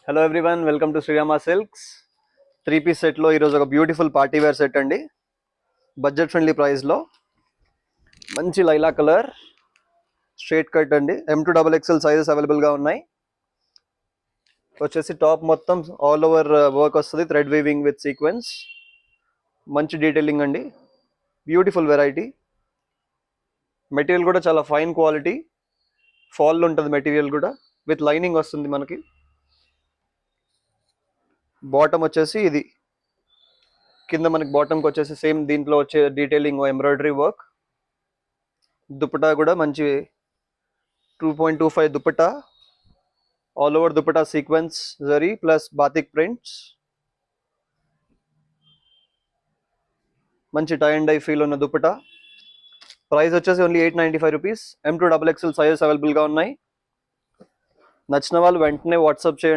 Hello everyone, welcome to Srirama silks. 3 piece సెట్లో ఈరోజు ఒక బ్యూటిఫుల్ పార్టీ వేర్ సెట్ అండి. బడ్జెట్ ఫ్రెండ్లీ ప్రైస్లో మంచి లైలా కలర్ స్ట్రైట్ కట్ అండి. M2XXL సైజెస్ అవైలబుల్గా ఉన్నాయి. వచ్చేసి టాప్ మొత్తం ఆల్ ఓవర్ వర్క్ వస్తుంది, థ్రెడ్ వీవింగ్ విత్ సీక్వెన్స్. మంచి డీటెయిలింగ్ అండి, బ్యూటిఫుల్ వెరైటీ. మెటీరియల్ కూడా చాలా ఫైన్ క్వాలిటీ, ఫాల్ ఉంటుంది మెటీరియల్ కూడా, విత్ లైనింగ్ వస్తుంది మనకి. బాటమ్ వచ్చేసి ఇది కింద మనకి బాటమ్కి వచ్చేసి సేమ్ దీంట్లో వచ్చే డీటెయిలింగ్ ఎంబ్రాయిడరీ వర్క్. దుపట్టా కూడా మంచి 2.25 dupatta, all over dupatta sequence zari plus batik prints. మంచి టై అండ్ డై ఫీల్ ఉన్న దుపట్టా. ప్రైస్ వచ్చేసి ఓన్లీ 895 రూపీస్. M2XXL సైజెస్ అవైలబుల్గా ఉన్నాయి. నచ్చిన వాళ్ళు వెంటనే వాట్సాప్ చేయండి.